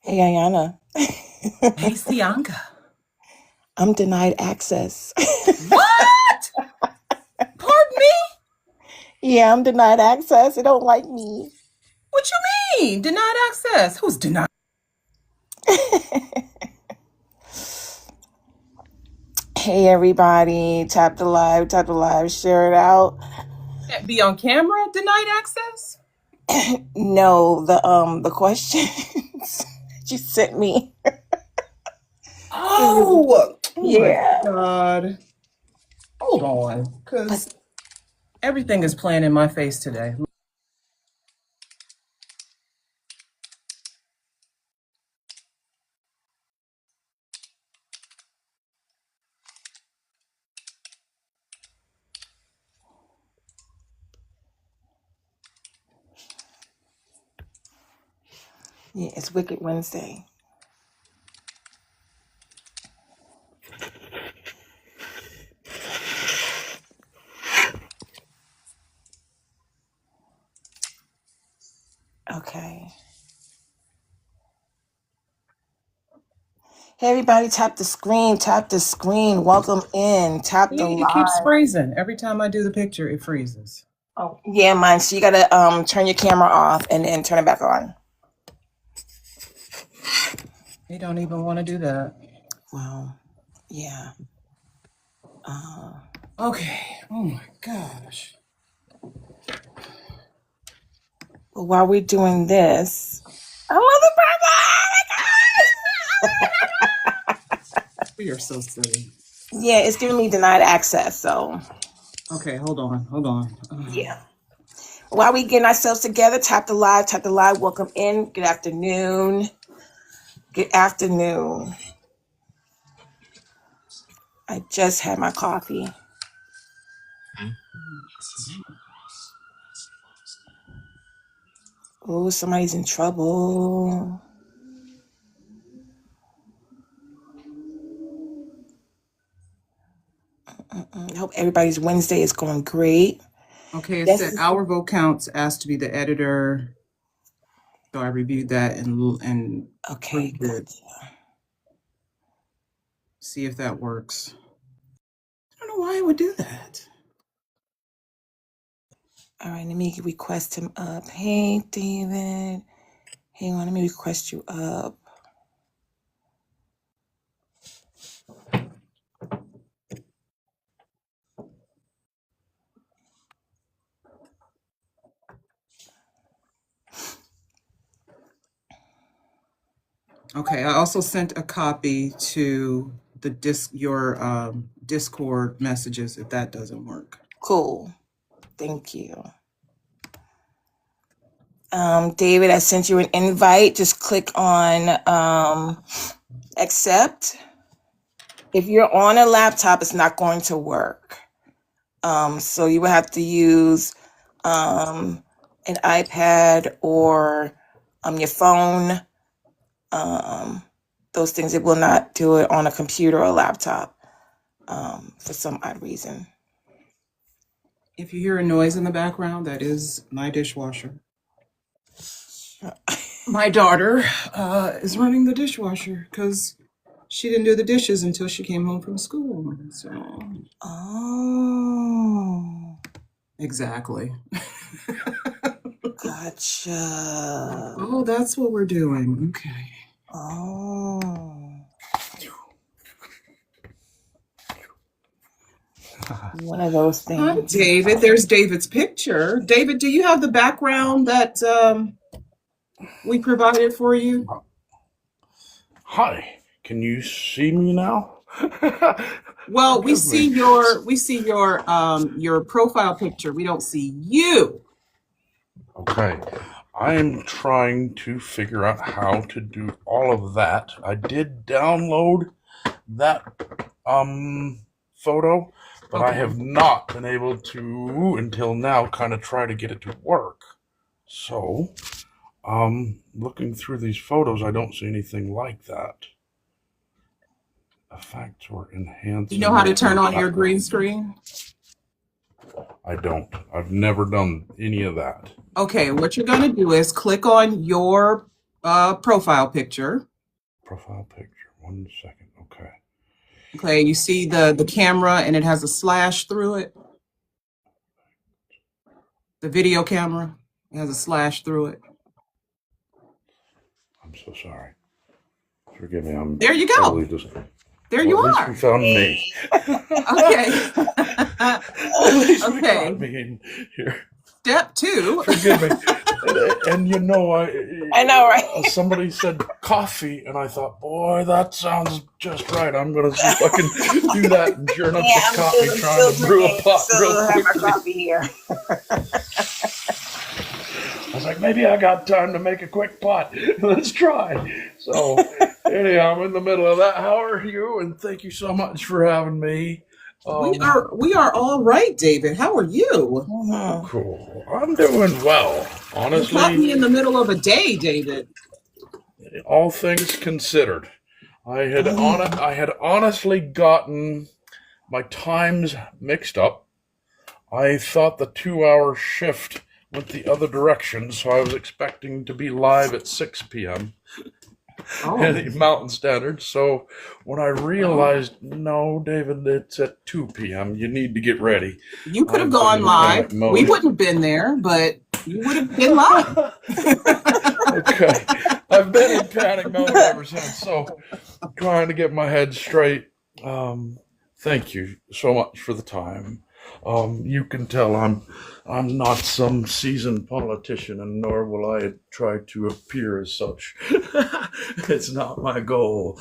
Hey, Ayana. Hey, Sianca. I'm denied access. What? Pardon me? Yeah, I'm denied access. They don't like me. What you mean? Denied access? Who's denied? Hey, everybody. Tap the live, share it out. Can't be on camera? Denied access? No, the questions you sent me. Oh my Yeah. God. Hold on, because everything is playing in my face today. Yeah, it's Wicked Wednesday. Okay. Hey, everybody, tap the screen. Welcome in. Tap the See, it keeps live. freezing. Every time I do the picture, it freezes. Oh, yeah, mine. So you gotta turn your camera off and then turn it back on. They don't even want to do that. Well, yeah. Okay. Oh my gosh. But while we're doing this, I love the purple. We are so silly. Yeah, it's giving me denied access. So Okay, hold on. yeah. While we getting ourselves together, tap the live. Welcome in. Good afternoon. I just had my coffee. Oh, somebody's in trouble. I hope everybody's Wednesday is going great. Okay, it said our vote counts asked to be the editor. So I reviewed that and okay, good. See if that works. I don't know why it would do that. All right, let me request him up. Hey, David. Hang on, let me request you up. Okay, I also sent a copy to the your Discord messages if that doesn't work. Cool. Thank you. David, I sent you an invite. Just click on accept. If you're on a laptop, it's not going to work. So you will have to use an iPad or your phone. Those things, it will not do it on a computer or a laptop for some odd reason. If you hear a noise in the background, that is my dishwasher. My daughter is running the dishwasher because she didn't do the dishes until she came home from school. So. Oh. Exactly. Gotcha. Oh, that's what we're doing. Okay. Oh. One of those things. Hi, David. There's David's picture. David, do you have the background that we provided for you? Hi. Can you see me now? Well, we see your profile picture. We don't see you. Okay. I am trying to figure out how to do all of that. I did download that photo, but I have not been able to until now kind of try to get it to work. So, looking through these photos, I don't see anything like that. Effects or enhance. You know how to turn on your green screen? I don't. I've never done any of that. Okay, what you're going to do is click on your profile picture. Profile picture. 1 second. Okay. Okay, you see the camera and it has a slash through it. The video camera, it has a slash through it. I'm so sorry. Forgive me. I'm There you go. totally just. There you At least are. we found me. Okay. At least we Okay. got me in here. Step 2. Forgive me. And you know, I know, right? Somebody said coffee, and I thought, boy, that sounds just right. I'm going to see if I can do that. And sure enough, Yeah, the coffee trying to brew a pot real have my quickly. coffee here. I was like, maybe I got time to make a quick pot. Let's try. So, anyhow, I'm in the middle of that. How are you? And thank you so much for having me. We are all right, David. How are you? Cool. I'm doing well. You caught me Honestly, in the middle of a day, David. all things considered, I had honestly gotten my times mixed up. I thought the 2-hour shift went the other direction, so I was expecting to be live at 6 p.m. Mountain Standard. So when I realized, no, David, it's at 2 p.m., you need to get ready. You could have I'm gone in live. panic mode. We wouldn't have been there, but you would have been live. Okay. I've been in panic mode ever since, so I'm trying to get my head straight. Thank you so much for the time. You can tell I'm not some seasoned politician, and nor will I try to appear as such. It's not my goal.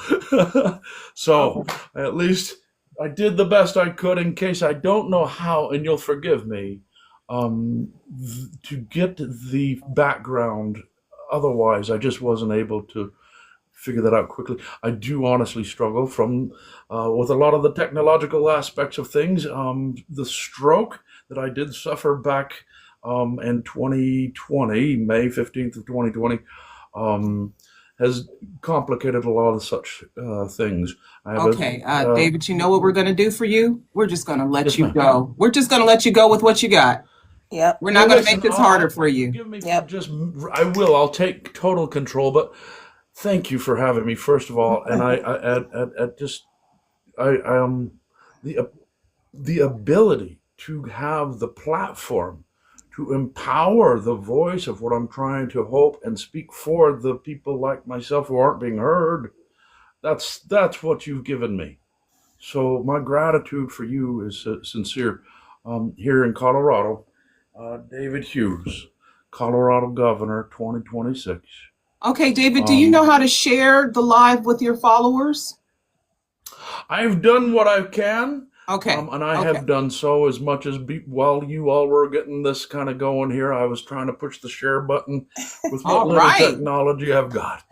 So at least I did the best I could in case I don't know how, and you'll forgive me, to get the background. Otherwise, I just wasn't able to figure that out quickly. I do honestly struggle with a lot of the technological aspects of things. The stroke that I did suffer back in 2020, May 15th of 2020, has complicated a lot of such things. Okay, David, you know what we're going to do for you? We're just going to let Yes, you ma'am. go. We're just going to let you go with what you got. Yep. We're not going to Listen, make this harder for you. Forgive me for Yep. I'll take total control, but thank you for having me, first of all. And the ability to have the platform to empower the voice of what I'm trying to hope and speak for the people like myself who aren't being heard. That's what you've given me. So my gratitude for you is sincere. Here in Colorado, David Hughes, Colorado Governor 2026. Okay, David, do you know how to share the live with your followers? I've done what I can. Okay. And I have done so as much as while you all were getting this kind of going here, I was trying to push the share button with what All little right. technology I've got.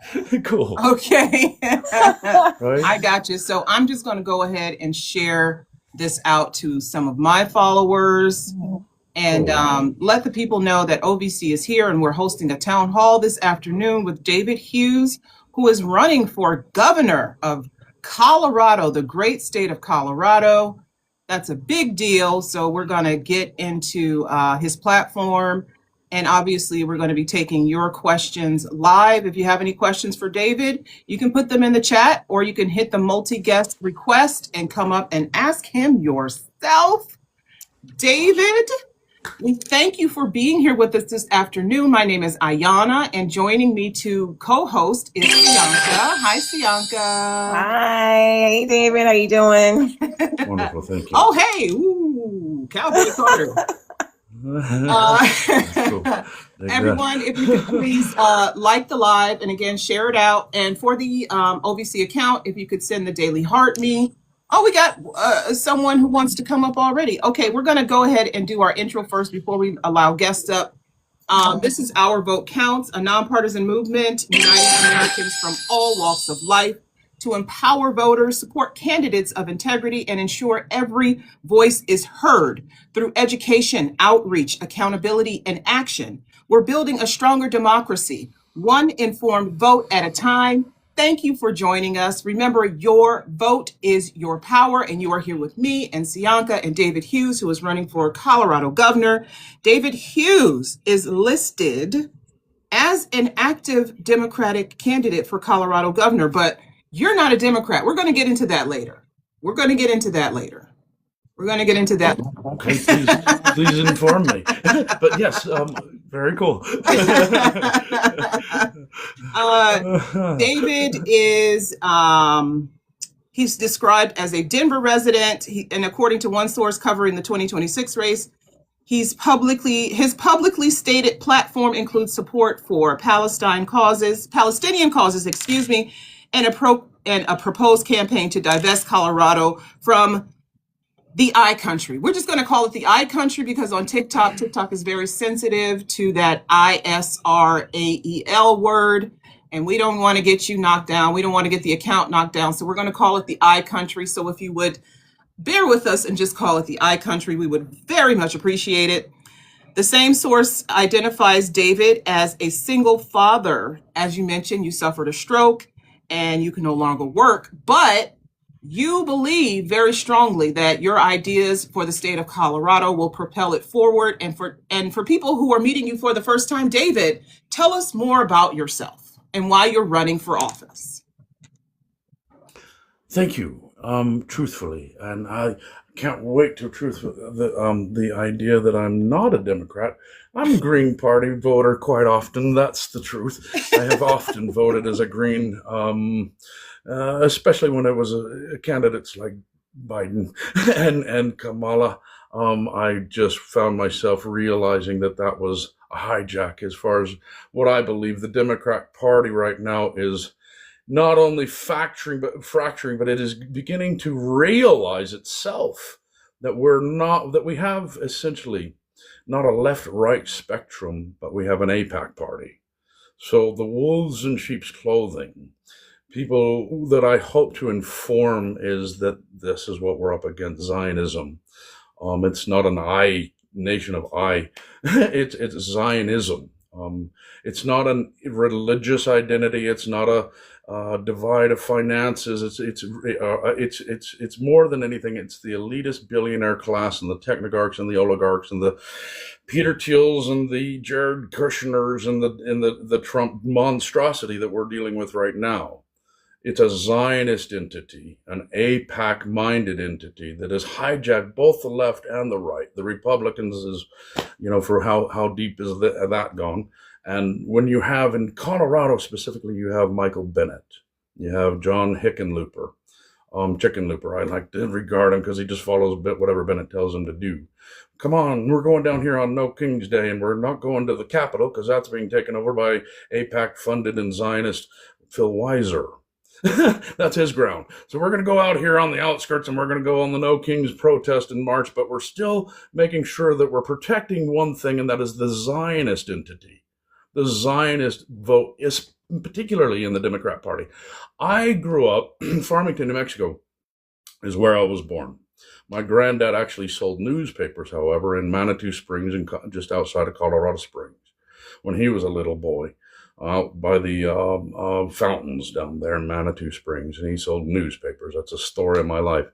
Cool. Okay. Right? I got you. So I'm just going to go ahead and share this out to some of my followers and let the people know that OVC is here and we're hosting a town hall this afternoon with David Hughes, who is running for governor of Colorado, the great state of Colorado. That's a big deal. So we're going to get into his platform. And obviously, we're going to be taking your questions live. If you have any questions for David, you can put them in the chat, or you can hit the multi-guest request and come up and ask him yourself. David, we thank you for being here with us this afternoon. My name is Ayana, and joining me to co-host is Sianca. Hi, Sianca. Hi. Hey, David. How you doing? Wonderful. Thank you. Oh, hey. Ooh, Cowboy Carter. Cool. Everyone, if you could please like the live and again share it out. And for the OVC account, if you could send the daily heart me. Oh, we got someone who wants to come up already. Okay, we're going to go ahead and do our intro first before we allow guests up. This is Our Vote Counts, a nonpartisan movement uniting Americans from all walks of life to empower voters, support candidates of integrity, and ensure every voice is heard through education, outreach, accountability, and action. We're building a stronger democracy, one informed vote at a time. Thank you for joining us. Remember, your vote is your power, and you are here with me and Sianca and David Hughes, who is running for Colorado governor. David Hughes is listed as an active Democratic candidate for Colorado governor, but you're not a Democrat. We're going to get into that later. We're going to get into that later. We're going to get into that. Okay, please inform me. But yes, very cool. David is, he's described as a Denver resident, and according to one source covering the 2026 race, his publicly stated platform includes support for Palestinian causes, and a proposed campaign to divest Colorado from the I country. We're just going to call it the I country because on TikTok is very sensitive to that ISRAEL word, and we don't want to get you knocked down. We don't want to get the account knocked down. So we're going to call it the I country. So if you would bear with us and just call it the I country, we would very much appreciate it. The same source identifies David as a single father. As you mentioned, you suffered a stroke and you can no longer work, but you believe very strongly that your ideas for the state of Colorado will propel it forward. And for people who are meeting you for the first time, David, tell us more about yourself and why you're running for office. Thank you. Truthfully, and I can't wait to the idea that I'm not a Democrat. I'm a Green Party voter quite often. That's the truth. I have often voted as a Green, especially when it was candidates like Biden and Kamala. I just found myself realizing that was a hijack as far as what I believe the Democrat Party right now is. Not only fracturing, but it is beginning to realize itself that we have essentially not a left-right spectrum, but we have an APAC party. So the wolves in sheep's clothing, people that I hope to inform is that this is what we're up against, Zionism. It's not an nation of I, it's Zionism. It's not a religious identity. It's not a divide of finances. It's more than anything. It's the elitist billionaire class and the technocrats and the oligarchs and the Peter Thiels and the Jared Kushners and the Trump monstrosity that we're dealing with right now. It's a Zionist entity, an APAC-minded entity that has hijacked both the left and the right. The Republicans is, for how deep is that gone? And when you have, in Colorado specifically, you have Michael Bennett. You have John Hickenlooper, Chickenlooper. I like to regard him because he just follows whatever Bennett tells him to do. Come on, we're going down here on No King's Day, and we're not going to the Capitol because that's being taken over by APAC-funded and Zionist Phil Weiser. That's his ground. So we're going to go out here on the outskirts and we're going to go on the No Kings protest and march, but we're still making sure that we're protecting one thing, and that is the Zionist entity. The Zionist vote is particularly in the Democrat Party. I grew up in Farmington, New Mexico, is where I was born. My granddad actually sold newspapers, however, in Manitou Springs, and just outside of Colorado Springs, when he was a little boy. Out by the Lphounds down there in Manitou Springs, and he sold newspapers. That's a story of my life.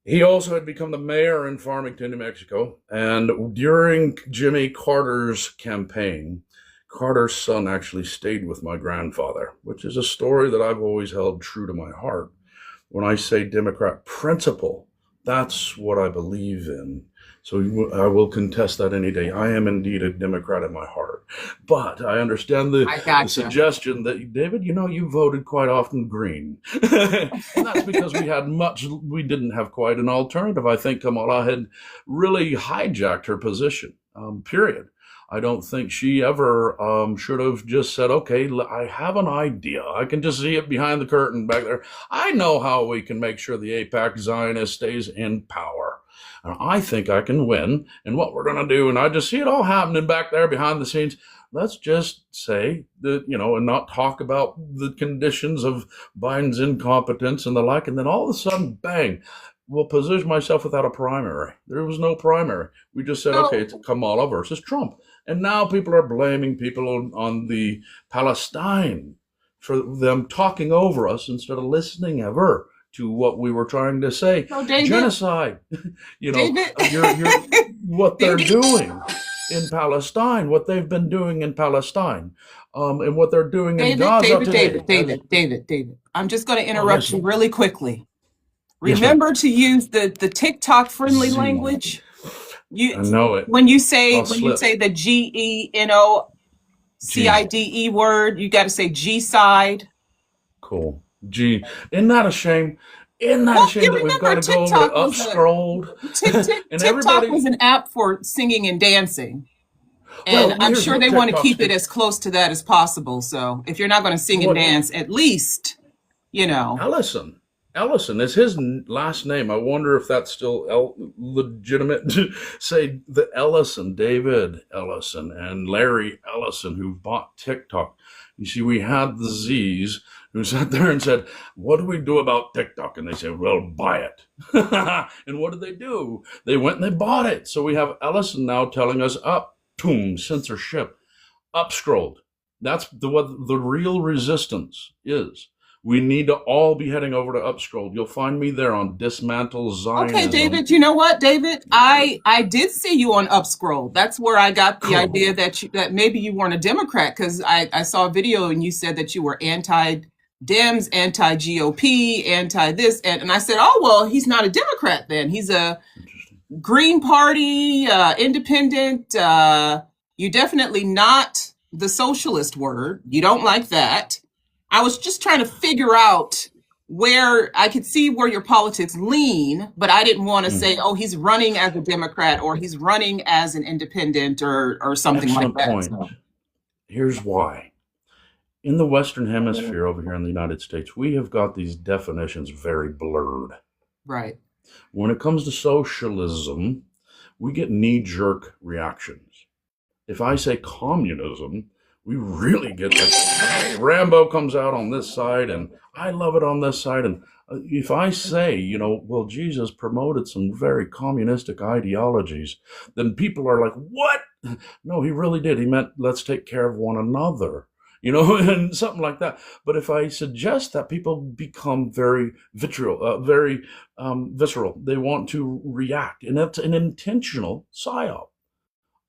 He also had become the mayor in Farmington, New Mexico, and during Jimmy Carter's campaign, Carter's son actually stayed with my grandfather, which is a story that I've always held true to my heart. When I say Democrat principle, that's what I believe in. So I will contest that any day. I am indeed a Democrat in my heart. But I understand the suggestion that, David, you voted quite often Green. And that's because we didn't have quite an alternative. I think Kamala had really hijacked her position, period. I don't think she ever should have just said, okay, I have an idea. I can just see it behind the curtain back there. I know how we can make sure the APAC Zionist stays in power. And I think I can win. And what we're going to do, and I just see it all happening back there behind the scenes. Let's just say that, and not talk about the conditions of Biden's incompetence and the like. And then all of a sudden, bang, we'll position myself without a primary. There was no primary. We just said, okay, it's Kamala versus Trump. And now people are blaming people on the Palestine for them talking over us instead of listening ever to what we were trying to say. No, David, genocide. David, you're what they're doing. in Palestine, what they've been doing in Palestine, and what they're doing in Gaza today. David. I'm just going to Oh, interrupt yes, you ma'am. really quickly. Yes, ma'am. Remember to use the TikTok friendly Z. language. I know it. When you say I'll slip. the GENOCIDE word, you got to say G side. Cool. Gee, isn't that a shame? Isn't that a Well, shame you that we've got remember to go over to TikTok was upscrolled? And TikTok everybody, was an app for singing and dancing. well, And I'm here's sure what they want to TikTok's keep it do. as close to that as possible. So if you're not going to sing and What dance, at least, you know. Ellison is his last name. I wonder if that's still legitimate to say the Ellison, David Ellison and Larry Ellison, who bought TikTok. You see, we had the Z's who sat there and said, what do we do about TikTok? And they said, well, buy it. And what did they do? They went and they bought it. So we have Ellison now telling us censorship, upscrolled. That's what the real resistance is. We need to all be heading over to Upscrolled. You'll find me there on Dismantle Zionism. Okay, David, you know what, David? I did see you on Upscroll. That's where I got the idea that maybe you weren't a Democrat, because I saw a video and you said that you were anti-Dems, anti-GOP, anti-this. And I said, oh, well, he's not a Democrat then. He's a Green Party, independent. You're definitely not the socialist word. You don't like that. I was just trying to figure out where I could see where your politics lean, but I didn't want to say, oh, he's running as a Democrat or he's running as an independent or something Excellent like that. point. So. Here's why. In the Western Hemisphere over here in the United States, we have got these definitions very blurred. Right. When it comes to socialism, we get knee-jerk reactions. If I say communism, we really get like Rambo comes out on this side and I love it on this side. And if I say, well, Jesus promoted some very communistic ideologies, then people are like, what? No, he really did. He meant let's take care of one another, and something like that. But if I suggest that, people become very visceral. They want to react. And that's an intentional psyop.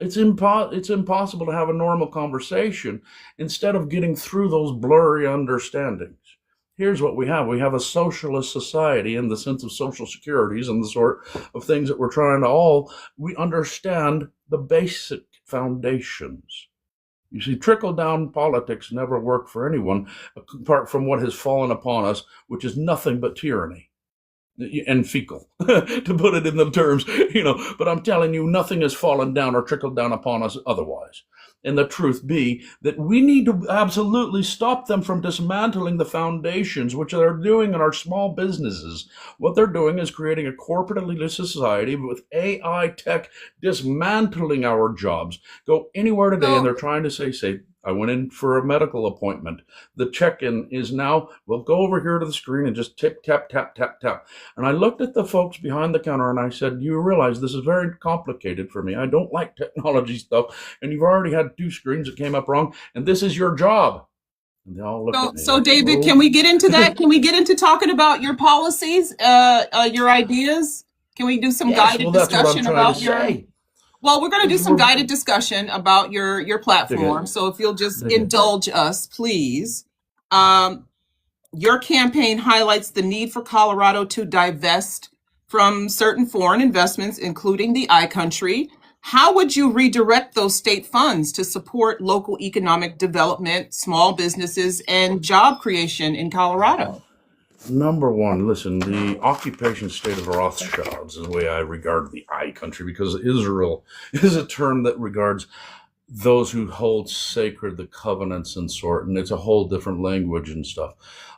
It's impossible to have a normal conversation instead of getting through those blurry understandings. Here's what we have. We have a socialist society in the sense of social securities and the sort of things that we're trying to we understand the basic foundations. You see, trickle-down politics never work for anyone apart from what has fallen upon us, which is nothing but tyranny. And fecal, to put it in the terms, but I'm telling you, nothing has fallen down or trickled down upon us otherwise. And the truth be that we need to absolutely stop them from dismantling the foundations, which they're doing in our small businesses. What they're doing is creating a corporate elitist society with AI tech dismantling our jobs. Go anywhere today and they're trying to say, I went in for a medical appointment. The check-in is now, well, go over here to the screen and just tip, tap, tap, tap, tap. And I looked at the folks behind the counter and I said, you realize this is very complicated for me. I don't like technology stuff. And you've already had 2 screens that came up wrong. And this is your job. And they all looked at me. So David, can we get into that? Can we get into talking about your policies, your ideas? Can we do some guided discussion about your... Well, we're going to do some guided discussion about your platform. So if you'll just indulge us, please. Your campaign highlights the need for Colorado to divest from certain foreign investments, including the iCountry. How would you redirect those state funds to support local economic development, small businesses, and job creation in Colorado? Number one, listen, the occupation state of the Rothschilds is the way I regard the iCountry, because Israel is a term that regards those who hold sacred the covenants and sort, and it's a whole different language and stuff.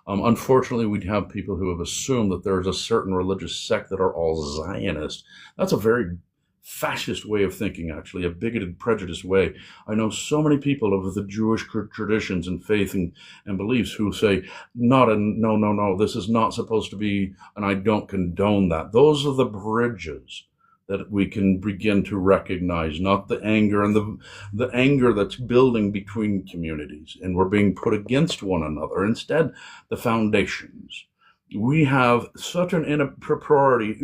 Unfortunately, we'd have people who have assumed that there's a certain religious sect that are all Zionist. That's a very fascist way of thinking, actually, a bigoted, prejudiced way. I know so many people of the Jewish traditions and faith and beliefs who say, no, this is not supposed to be, and I don't condone that. Those are the bridges that we can begin to recognize, not the anger and the anger that's building between communities and we're being put against one another. Instead, the foundations. We have such an impropriety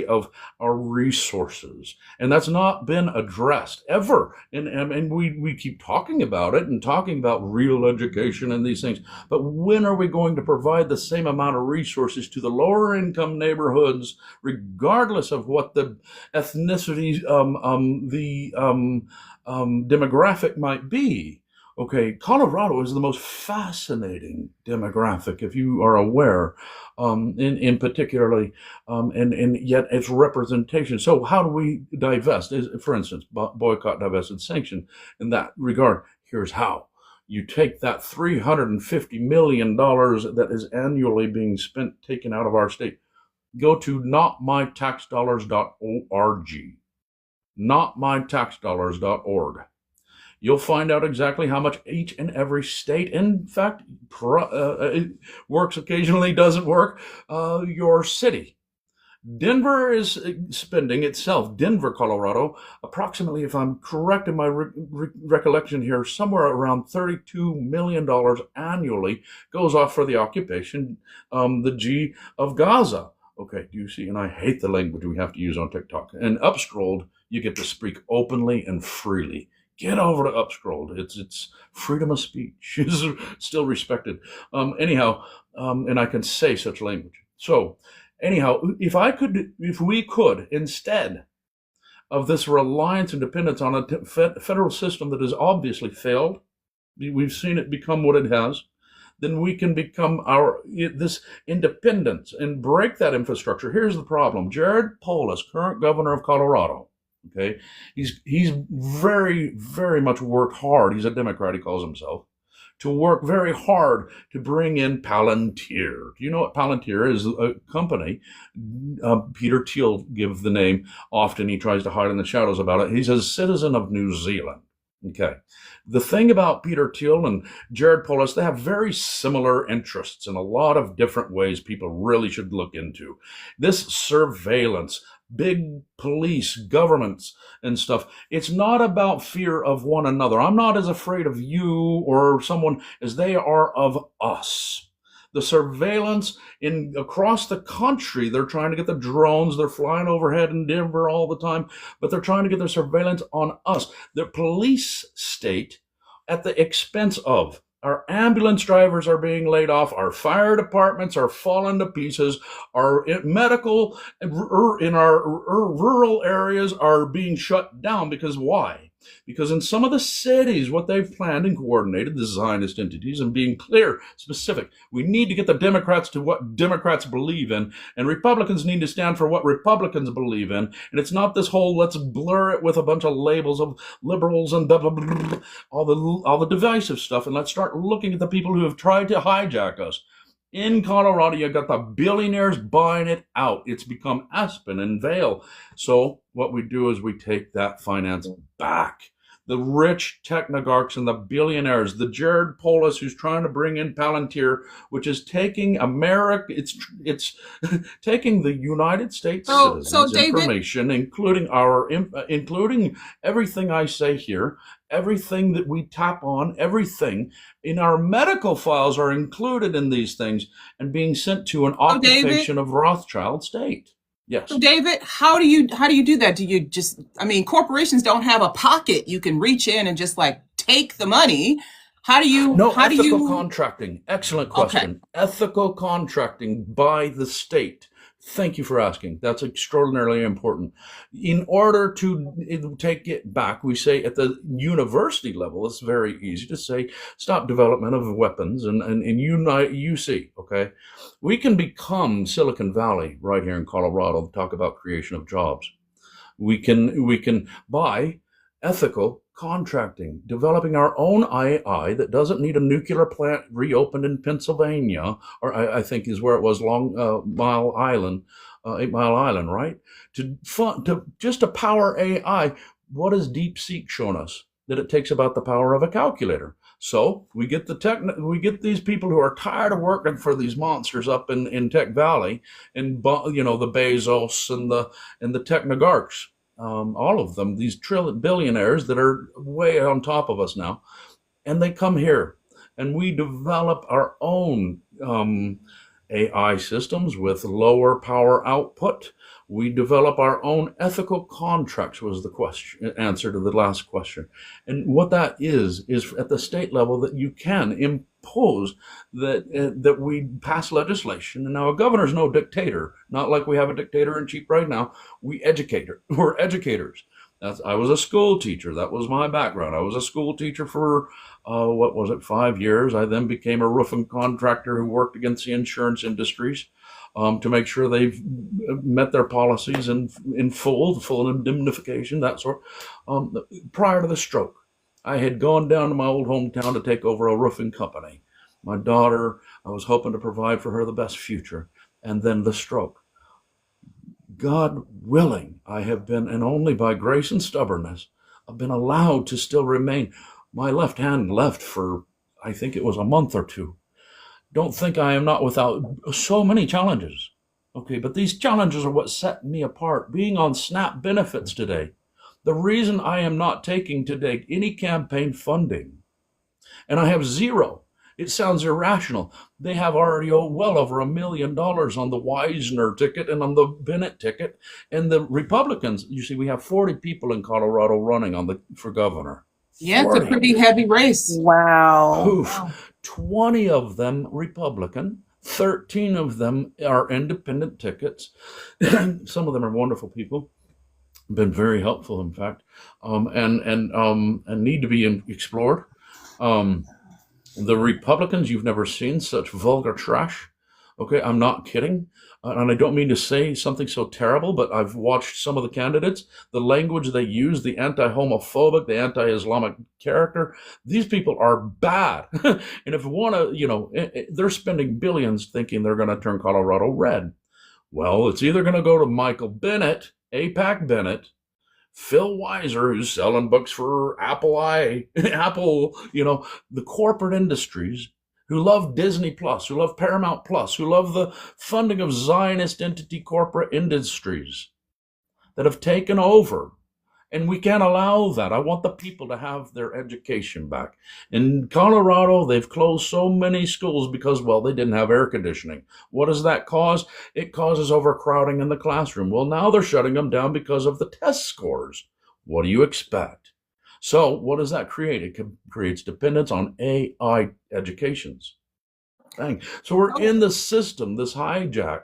of our resources, and that's not been addressed ever. And we keep talking about it and talking about real education and these things. But when are we going to provide the same amount of resources to the lower income neighborhoods, regardless of what the ethnicity, demographic might be? Okay, Colorado is the most fascinating demographic, if you are aware, in particularly, and yet its representation. So, how do we divest? For instance, boycott, divest, and sanction. In that regard, here's how: you take that $350 million that is annually being spent, taken out of our state. Go to notmytaxdollars.org, notmytaxdollars.org. You'll find out exactly how much each and every state, in fact, it works occasionally, doesn't work, your city. Denver is spending itself, Denver, Colorado, approximately, if I'm correct in my recollection here, somewhere around $32 million annually goes off for the occupation, the G of Gaza. Okay, do you see? And I hate the language we have to use on TikTok. And upscrolled, you get to speak openly and freely. Get over to upscrolled. It's freedom of speech is still respected. And I can say such language. So anyhow, if we could, instead of this reliance and dependence on a federal system that has obviously failed, we've seen it become what it has, then we can become this independence and break that infrastructure. Here's the problem. Jared Polis, current governor of Colorado, okay, he's very, very much worked hard. He's a Democrat, he calls himself, to work very hard to bring in Palantir. Do you know what Palantir is? A company. Peter Thiel gives the name often. He tries to hide in the shadows about it. He's a citizen of New Zealand. Okay. The thing about Peter Thiel and Jared Polis, they have very similar interests in a lot of different ways people really should look into. This surveillance, big police, governments and stuff. It's not about fear of one another. I'm not as afraid of you or someone as they are of us. The surveillance across the country, they're trying to get the drones. They're flying overhead in Denver all the time, but they're trying to get their surveillance on us. The police state at the expense of our ambulance drivers are being laid off. Our fire departments are falling to pieces. Our medical in our rural areas are being shut down. Because why? Because in some of the cities, what they've planned and coordinated, the Zionist entities, and being clear, specific, we need to get the Democrats to what Democrats believe in, and Republicans need to stand for what Republicans believe in. And it's not this whole let's blur it with a bunch of labels of liberals and blah, blah, blah, blah, all the divisive stuff, and let's start looking at the people who have tried to hijack us. In Colorado, you got the billionaires buying it out. It's become Aspen and Vail. So what we do is we take that finance back. The rich technarchs and the billionaires, the Jared Polis who's trying to bring in Palantir, which is taking America, it's taking the United States citizens' information, including everything I say here, everything that we tap on, everything in our medical files are included in these things and being sent to an occupation of Rothschild state. Yes. So David, how do you do that? Do you just, corporations don't have a pocket you can reach in and just like take the money. Ethical contracting. Excellent question. Okay. Ethical contracting by the state. Thank you for asking. That's extraordinarily important. In order to take it back, we say at the university level, it's very easy to say, stop development of weapons and unite UC, okay? We can become Silicon Valley right here in Colorado to talk about creation of jobs. We can buy ethical contracting, developing our own AI that doesn't need a nuclear plant reopened in Pennsylvania, or I think is where it was, 8 Mile Island, right? To power AI. What has DeepSeek shown us? That it takes about the power of a calculator. So we get these people who are tired of working for these monsters up in Tech Valley, and the Bezos and the technarchs. All of them, these billionaires that are way on top of us now, and they come here and we develop our own AI systems with lower power output. We develop our own ethical contracts, was the question answer to the last question. And what that is at the state level that you can impose that we pass legislation. And now a governor's no dictator, not like we have a dictator in chief right now. We're educators. I was a school teacher. That was my background. I was a school teacher for, 5 years. I then became a roofing contractor who worked against the insurance industries to make sure they've met their policies in full indemnification, that sort. Prior to the stroke, I had gone down to my old hometown to take over a roofing company. My daughter, I was hoping to provide for her the best future, and then the stroke. God willing, I have been, and only by grace and stubbornness, I've been allowed to still remain. My left hand left for, I think it was a month or two. Don't think I am not without so many challenges. Okay, but these challenges are what set me apart. Being on SNAP benefits today. The reason I am not taking today any campaign funding, and I have zero. It sounds irrational. They have already well over $1 million on the Wisner ticket and on the Bennett ticket. And the Republicans, you see, we have 40 people in Colorado running for governor. Yeah, 40. it's a pretty heavy race. Wow. Poof. 20 of them Republican, 13 of them are independent tickets. Some of them are wonderful people, been very helpful, in fact, and need to be explored. The Republicans, you've never seen such vulgar trash. Okay, I'm not kidding. And I don't mean to say something so terrible, but I've watched some of the candidates, the language they use, the anti-homophobic, the anti-Islamic character. These people are bad. And if you want to, they're spending billions thinking they're going to turn Colorado red. Well, it's either going to go to Michael Bennett, AIPAC Bennett, Phil Weiser, who's selling books for Apple, the corporate industries who love Disney Plus, who love Paramount Plus, who love the funding of Zionist entity corporate industries that have taken over. And we can't allow that. I want the people to have their education back. In Colorado, they've closed so many schools because, well, they didn't have air conditioning. What does that cause? It causes overcrowding in the classroom. Well, now they're shutting them down because of the test scores. What do you expect? So what does that create? It creates dependence on AI educations. So we're in the system, this hijack.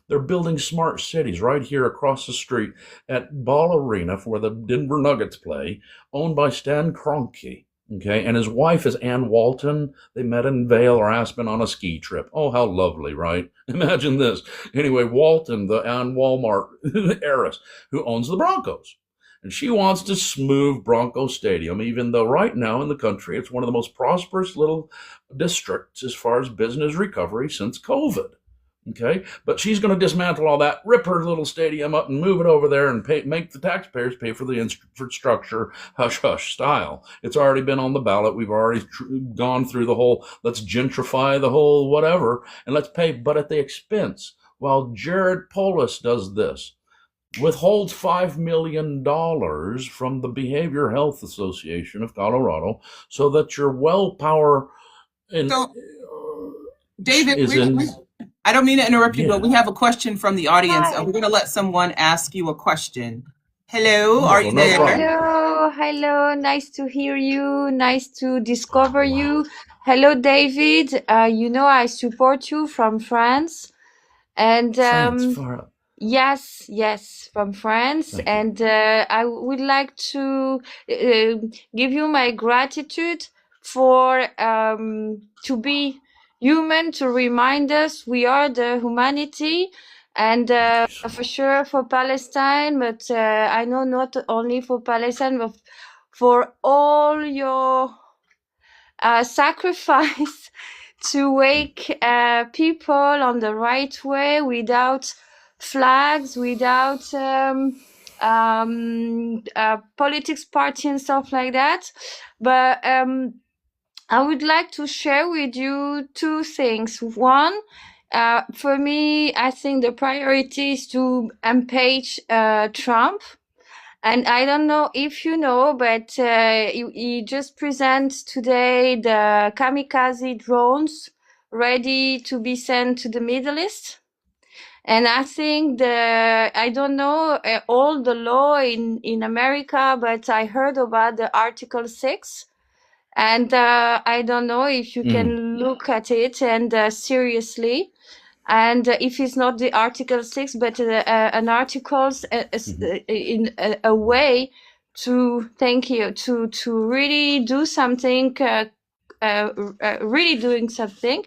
They're building smart cities right here across the street at Ball Arena, where the Denver Nuggets play, owned by Stan Kroenke. Okay, and his wife is Ann Walton. They met in Vail or Aspen on a ski trip. Oh, how lovely, right? Imagine this. Anyway, Walton, the Ann Walmart heiress, who owns the Broncos. And she wants to smooth Bronco Stadium, even though right now in the country, it's one of the most prosperous little districts as far as business recovery since COVID. Okay, but she's going to dismantle all that, rip her little stadium up and move it over there and make the taxpayers pay for the infrastructure hush-hush style. It's already been on the ballot. We've already gone through the whole, let's gentrify the whole whatever, and let's pay, but at the expense. While Jared Polis does this, withholds $5 million from the Behavioral Health Association of Colorado so that your well power David, I don't mean to interrupt you, but we have a question from the audience. We're going to let someone ask you a question. Hello, are you there? Hello, nice to hear you, nice to discover you. Hello, David. I support you from France. And yes, from France. And I would like to give you my gratitude for to be human, to remind us we are the humanity, and for sure for Palestine, but I know not only for Palestine, but for all your sacrifice to wake people on the right way without flags, without politics party and stuff like that. But I would like to share with you two things. One, for me, I think the priority is to impeach Trump. And I don't know if you know, but he just presented today the kamikaze drones ready to be sent to the Middle East. And I think I don't know all the law in America, but I heard about the Article 6. And I don't know if you can look at it and seriously. And if it's not the Article 6, but an article in a way to really do something, really doing something.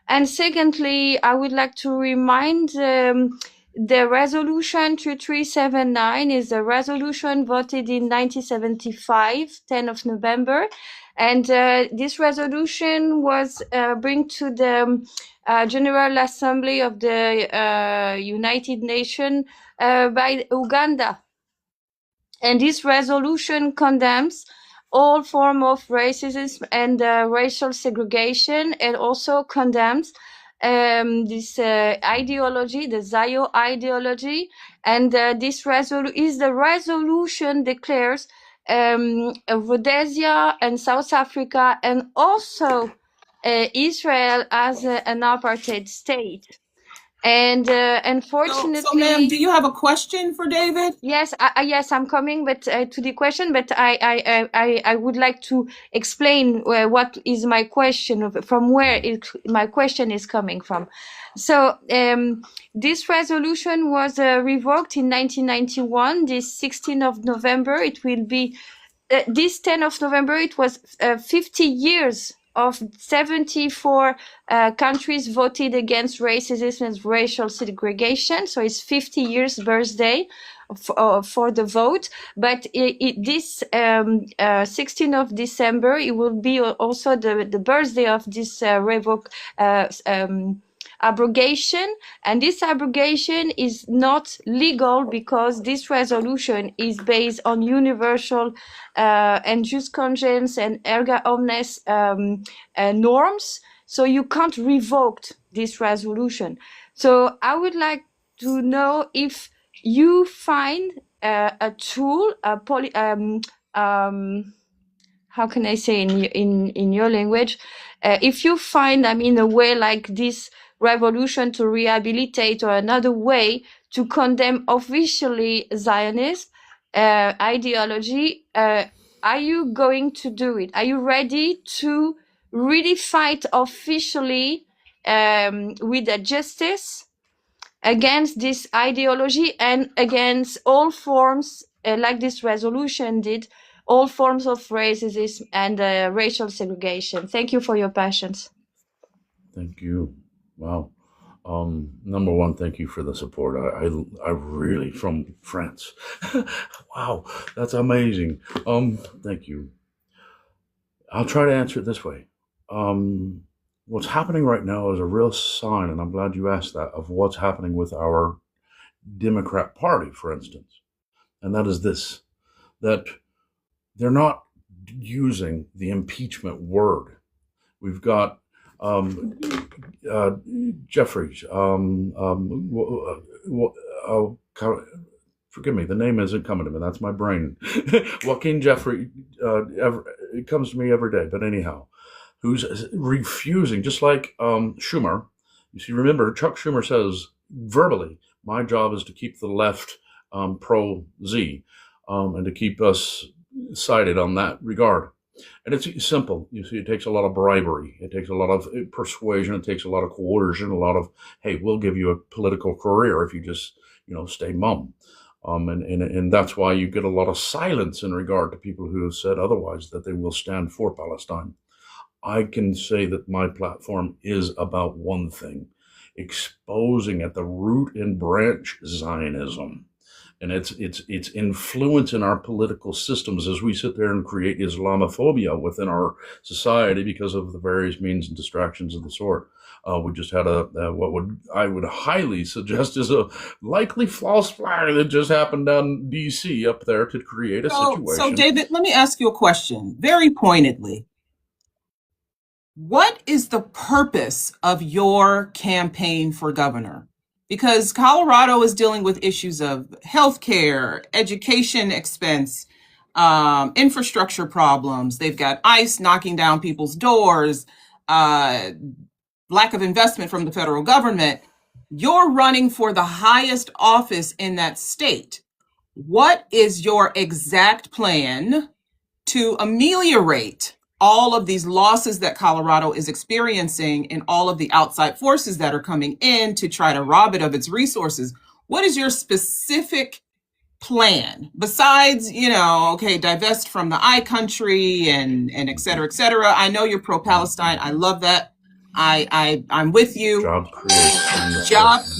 And secondly, I would like to remind the resolution 2379 is a resolution voted in 1975, 10 of November. And this resolution was bring to the General Assembly of the United Nations by Uganda. And this resolution condemns all form of racism and racial segregation, and also condemns this ideology, the Zayo ideology. And this resolution declares Rhodesia and South Africa and also Israel as an apartheid state. And unfortunately, so ma'am, do you have a question for David? Yes, yes, I'm coming, but to the question. But I would like to explain what is my question, from where my question is coming from. So this resolution was revoked in 1991. This 16th of November, it will be. This 10th of November, it was 50 years of 74 countries voted against racism and racial segregation. So it's 50 years birthday for the vote. But this 16th of December, it will be also the birthday of this abrogation. And this abrogation is not legal because this resolution is based on universal and just conscience and erga omnes norms. So you can't revoke this resolution. So I would like to know if you find a tool, how can I say in your language, if you find, I mean, a way like this revolution to rehabilitate, or another way to condemn officially Zionist ideology, are you going to do it? Are you ready to really fight officially with the justice against this ideology and against all forms, like this resolution did, all forms of racism and racial segregation? Thank you for your patience. Thank you. Wow. Number one, thank you for the support. I really, from France. Wow, that's amazing. Thank you. I'll try to answer it this way. What's happening right now is a real sign, and I'm glad you asked that, of what's happening with our Democrat Party, for instance. And that is this, that they're not using the impeachment word. We've got Jeffries, forgive me, the name isn't coming to me. That's my brain. Joaquin Jeffrey, it comes to me every day. But anyhow, who's refusing, just like Schumer. You see, remember, Chuck Schumer says verbally, my job is to keep the left pro-Z and to keep us sided on that regard. And it's simple. You see, it takes a lot of bribery. It takes a lot of persuasion. It takes a lot of coercion, a lot of, hey, we'll give you a political career if you just, stay mum. And that's why you get a lot of silence in regard to people who have said otherwise, that they will stand for Palestine. I can say that my platform is about one thing: exposing at the root and branch Zionism and its influence in our political systems as we sit there and create Islamophobia within our society because of the various means and distractions of the sort. We just had I would highly suggest is a likely false flag that just happened down DC up there to create a situation. So David, let me ask you a question very pointedly. What is the purpose of your campaign for governor? Because Colorado is dealing with issues of healthcare, education expense, infrastructure problems. They've got ICE knocking down people's doors, lack of investment from the federal government, you're running for the highest office in that state. What is your exact plan to ameliorate all of these losses that Colorado is experiencing and all of the outside forces that are coming in to try to rob it of its resources? What is your specific plan besides, okay, divest from the I country and et cetera, et cetera? I know you're pro-Palestine. I love that. I'm with you. Job creation.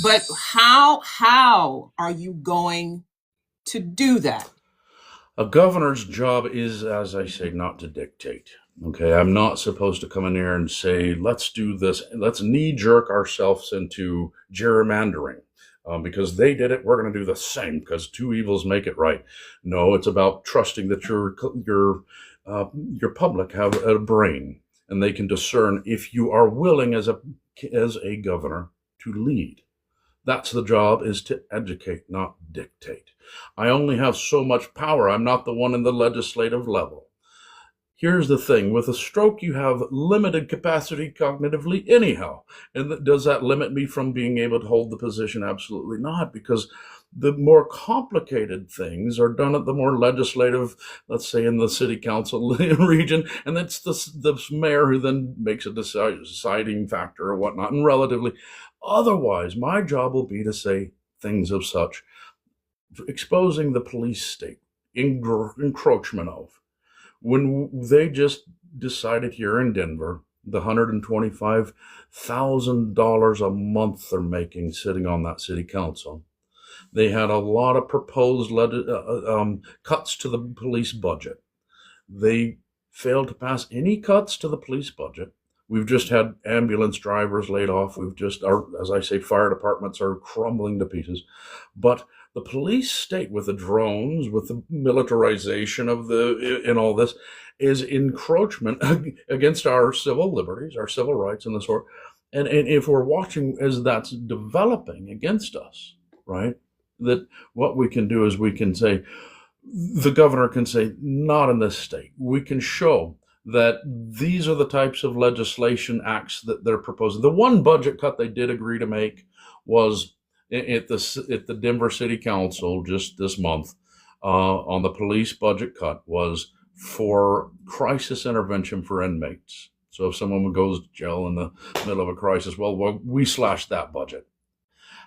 But how are you going to do that? A governor's job is, as I say, not to dictate. Okay, I'm not supposed to come in here and say, let's do this. Let's knee-jerk ourselves into gerrymandering. Because they did it, we're going to do the same because two evils make it right. No, it's about trusting that your public have a brain and they can discern if you are willing as a governor to lead. That's the job, is to educate, not dictate. I only have so much power. I'm not the one in the legislative level. Here's the thing. With a stroke, you have limited capacity cognitively anyhow. And does that limit me from being able to hold the position? Absolutely not, because the more complicated things are done at the more legislative, let's say in the city council region, and it's the mayor who then makes a deciding factor or whatnot, and relatively. Otherwise, my job will be to say things of such, exposing the police state, encroachment of. When they just decided here in Denver, the $125,000 a month they're making sitting on that city council, they had a lot of proposed cuts to the police budget. They failed to pass any cuts to the police budget. We've just had ambulance drivers laid off. As I say, fire departments are crumbling to pieces. But the police state, with the drones, with the militarization in all this, is encroachment against our civil liberties, our civil rights, and the sort. And if we're watching as that's developing against us, right, that what we can do is we can say, the governor can say, not in this state. We can show that these are the types of legislation acts that they're proposing. The one budget cut they did agree to make was at the Denver City Council just this month on the police budget cut, was for crisis intervention for inmates. So if someone goes to jail in the middle of a crisis, well, we slashed that budget.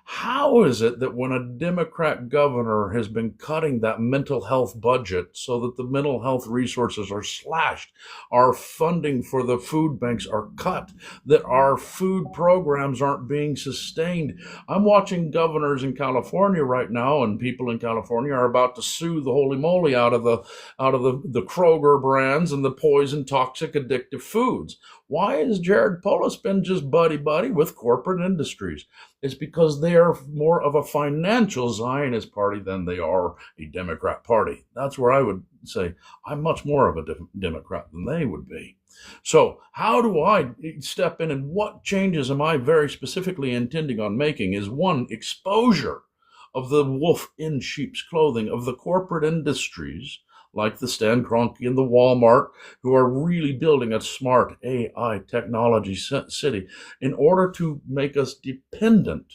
How is it that when a Democrat governor has been cutting that mental health budget so that the mental health resources are slashed, our funding for the food banks are cut, that our food programs aren't being sustained? I'm watching governors in California right now, and people in California are about to sue the holy moly out of the Kroger brands and the poison, toxic, addictive foods. Why has Jared Polis been just buddy-buddy with corporate industries? It's because they are more of a financial Zionist party than they are a Democrat party. That's where I would say I'm much more of a Democrat than they would be. So how do I step in, and what changes am I very specifically intending on making? Is one, exposure of the wolf in sheep's clothing of the corporate industries like the Stan Kroenke and the Walmart, who are really building a smart AI technology city in order to make us dependent.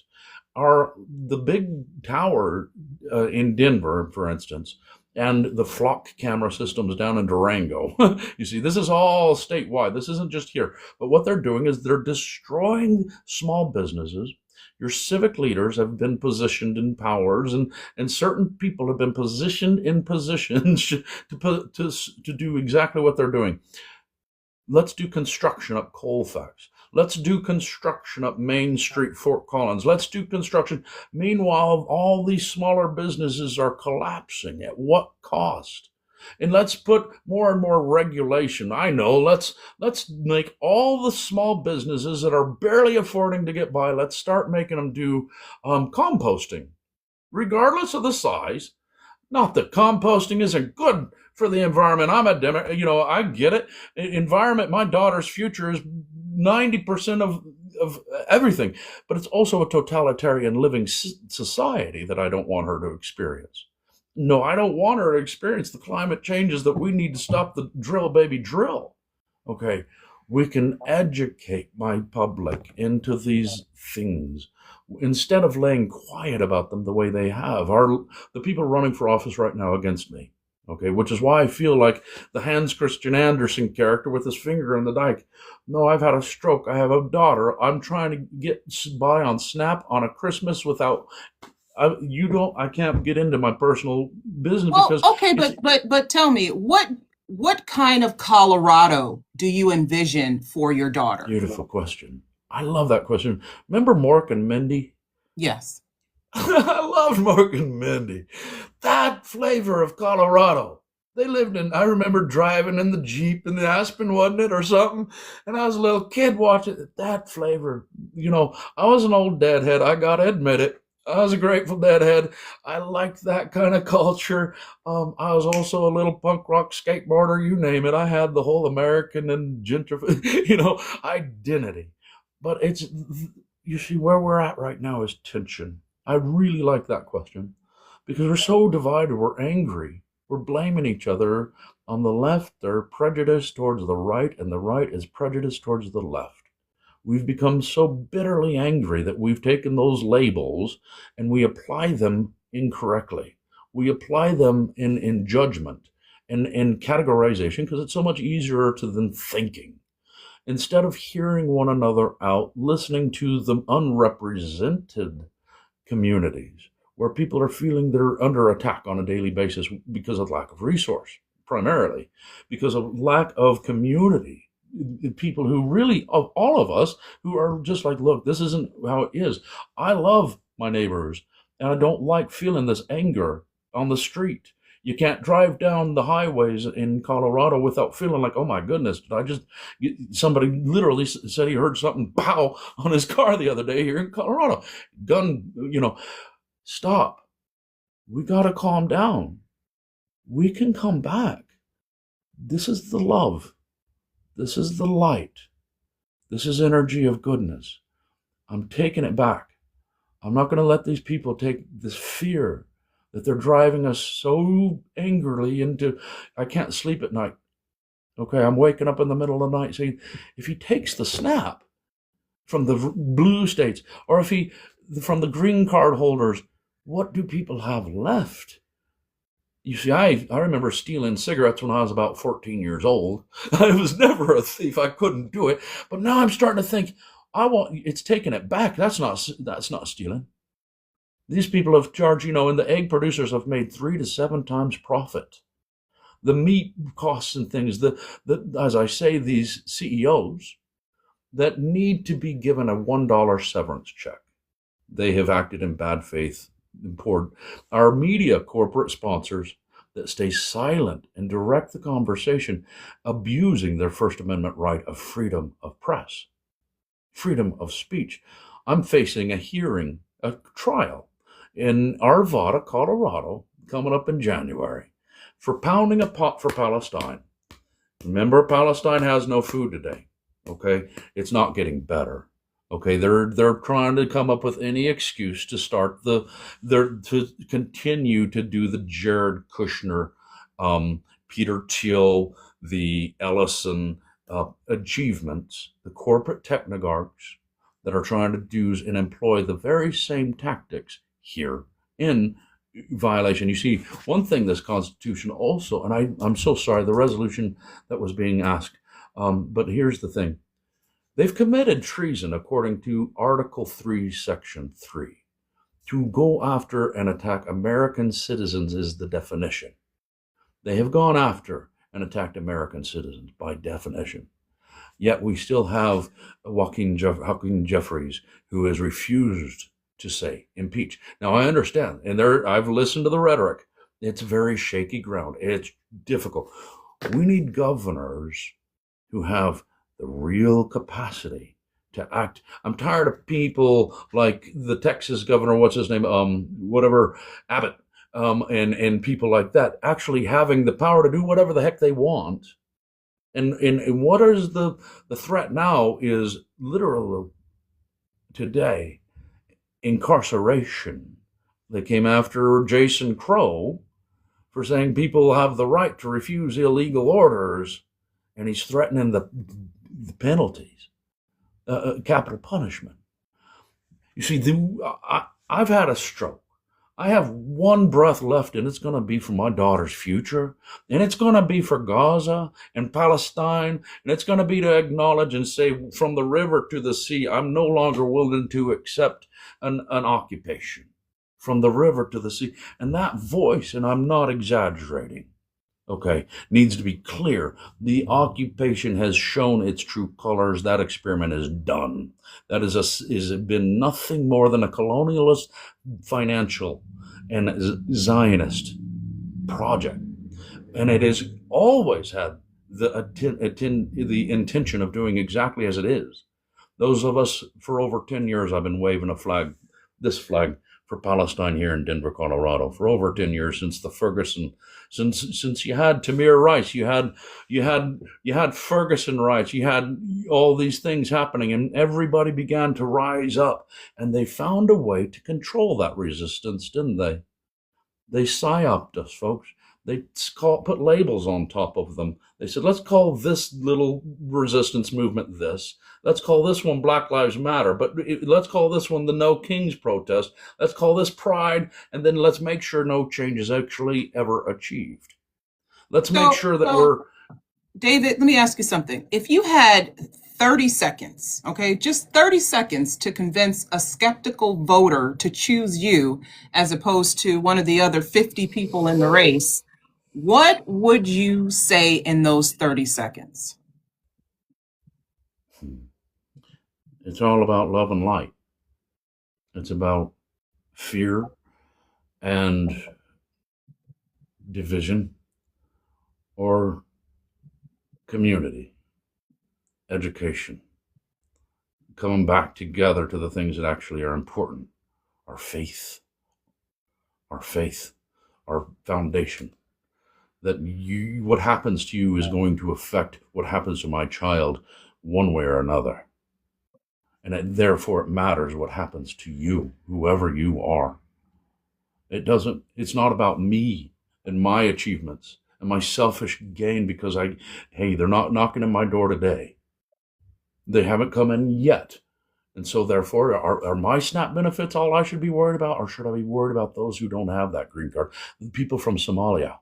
The big tower in Denver, for instance, and the flock camera systems down in Durango. You see, this is all statewide. This isn't just here. But what they're doing is they're destroying small businesses. Your civic leaders have been positioned in powers, and certain people have been positioned in positions to do exactly what they're doing. Let's do construction up Colfax. Let's do construction up Main Street, Fort Collins. Let's do construction. Meanwhile, all these smaller businesses are collapsing. At what cost? And let's put more and more regulation. I know, let's make all the small businesses that are barely affording to get by, let's start making them do composting, regardless of the size. Not that composting isn't good for the environment. I'm a Democrat, I get it. Environment, my daughter's future is 90% of everything, but it's also a totalitarian living society that I don't want her to experience. No, I don't want her to experience the climate changes that we need to stop the drill, baby, drill. Okay, We can educate my public into these things instead of laying quiet about them the way they have. The people running for office right now against me, okay, which is why I feel like the Hans Christian Andersen character with his finger in the dike. No, I've had a stroke. I have a daughter. I'm trying to get by on Snap on a Christmas without. I can't get into my personal business Well, because okay, but tell me, what kind of Colorado do you envision for your daughter? Beautiful question. I love that question. Remember Mork and Mindy? Yes. I loved Mork and Mindy. That flavor of Colorado. They lived in, I remember driving in the Jeep in the Aspen, wasn't it, or something? And I was a little kid watching it. That flavor. I was an old deadhead. I got to admit it. I was a Grateful Deadhead. I liked that kind of culture. I was also a little punk rock skateboarder, you name it. I had the whole American and identity. But you see, where we're at right now is tension. I really like that question because we're so divided. We're angry. We're blaming each other. On the left, they're prejudiced towards the right, and the right is prejudiced towards the left. We've become so bitterly angry that we've taken those labels and we apply them incorrectly. We apply them in judgment and in categorization because it's so much easier than thinking. Instead of hearing one another out, listening to the unrepresented communities where people are feeling they're under attack on a daily basis because of lack of resource, primarily because of lack of community. People who really, of all of us, who are just like, look, this isn't how it is. I love my neighbors, and I don't like feeling this anger on the street. You can't drive down the highways in Colorado without feeling like, oh my goodness, did I just somebody literally said he heard something pow on his car the other day here in Colorado. Gun, stop. We got to calm down. We can come back. This is the love. This is the light. This is energy of goodness. I'm taking it back. I'm not going to let these people take this fear that they're driving us so angrily into, I can't sleep at night. Okay, I'm waking up in the middle of the night saying, if he takes the SNAP from the blue states, or if he, from the green card holders, what do people have left? You see, I remember stealing cigarettes when I was about 14 years old. I was never a thief. I couldn't do it. But now I'm starting to think, it's taking it back. That's not stealing. These people have charged, and the egg producers have made 3 to 7 times profit. The meat costs and things, as I say, these CEOs that need to be given a $1 severance check. They have acted in bad faith. Our media corporate sponsors that stay silent and direct the conversation, abusing their First Amendment right of freedom of press, freedom of speech. I'm facing a trial in Arvada, Colorado, coming up in January for pounding a pot for Palestine. Remember, Palestine has no food today. Okay, it's not getting better. Okay, they're trying to come up with any excuse to start to continue to do the Jared Kushner, Peter Thiel, the Ellison achievements, the corporate technogarbs that are trying to do and employ the very same tactics here in violation. You see, one thing this Constitution also, and I'm so sorry, the resolution that was being asked, but here's the thing. They've committed treason according to Article 3, Section 3. To go after and attack American citizens is the definition. They have gone after and attacked American citizens by definition. Yet we still have Hakeem Jeffries, who has refused to say impeach. Now I understand, and I've listened to the rhetoric. It's very shaky ground. It's difficult. We need governors who have the real capacity to act. I'm tired of people like the Texas governor, what's his name, Abbott, and people like that actually having the power to do whatever the heck they want. And what is the threat now is literally today incarceration. They came after Jason Crow for saying people have the right to refuse illegal orders, and he's threatening the penalties, capital punishment. You see, I've had a stroke. I have one breath left, and it's going to be for my daughter's future, and it's going to be for Gaza and Palestine, and it's going to be to acknowledge and say, from the river to the sea, I'm no longer willing to accept an occupation. From the river to the sea. And that voice, and I'm not exaggerating, okay, needs to be clear. The occupation has shown its true colors. That experiment is done. That is been nothing more than a colonialist, financial, and Zionist project. And it has always had the intention of doing exactly as it is. Those of us, for over 10 years, I've been waving a flag, this flag, for Palestine here in Denver, Colorado, for over 10 years, since the Ferguson, since you had Tamir Rice, you had Ferguson Rice, you had all these things happening, and everybody began to rise up, and they found a way to control that resistance, didn't they? They psyoped us, folks. They put labels on top of them. They said, let's call this little resistance movement this. Let's call this one Black Lives Matter. But let's call this one the No Kings protest. Let's call this Pride. And then let's make sure no change is actually ever achieved. Let's make sure that we're... David, let me ask you something. If you had 30 seconds, okay, just 30 seconds to convince a skeptical voter to choose you as opposed to one of the other 50 people in the race, what would you say in those 30 seconds? It's all about love and light. It's about fear and division or community, education, coming back together to the things that actually are important. Our faith, our foundation. That what happens to you is going to affect what happens to my child one way or another. And therefore it matters what happens to you, whoever you are. It's not about me and my achievements and my selfish gain because they're not knocking on my door today. They haven't come in yet. And so therefore, are my SNAP benefits all I should be worried about? Or should I be worried about those who don't have that green card? The people from Somalia.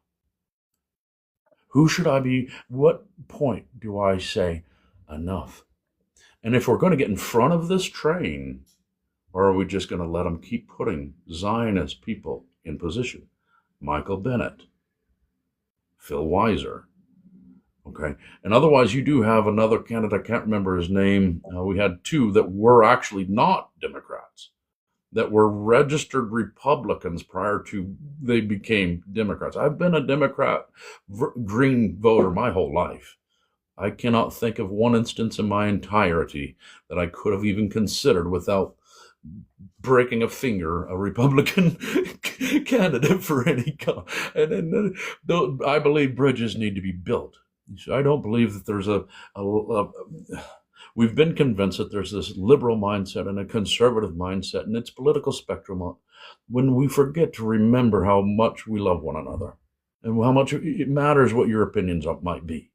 Who should I be? What point do I say enough? And if we're going to get in front of this train, or are we just going to let them keep putting Zionist people in position? Michael Bennett, Phil Weiser, okay? And otherwise, you do have another candidate, I can't remember his name. We had two that were actually not Democrats, that were registered Republicans prior to they became Democrats. I've been a Democrat green voter my whole life. I cannot think of one instance in my entirety that I could have even considered without breaking a finger a Republican candidate for any kind. And I believe bridges need to be built. I don't believe that there's we've been convinced that there's this liberal mindset and a conservative mindset in its political spectrum when we forget to remember how much we love one another and how much it matters what your opinions might be.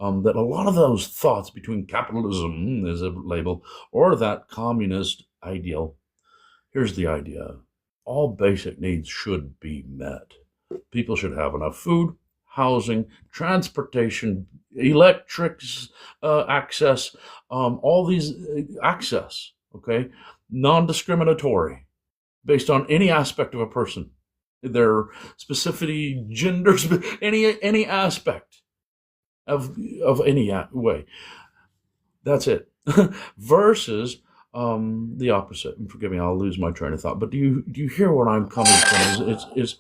That a lot of those thoughts between capitalism as a label or that communist ideal, here's the idea. All basic needs should be met. People should have enough food, housing, transportation, electrics, access, all these access, okay? Non-discriminatory, based on any aspect of a person, their specificity, genders, any aspect of any way. That's it. Versus the opposite. And forgive me, I'll lose my train of thought. But do you hear where I'm coming from? Is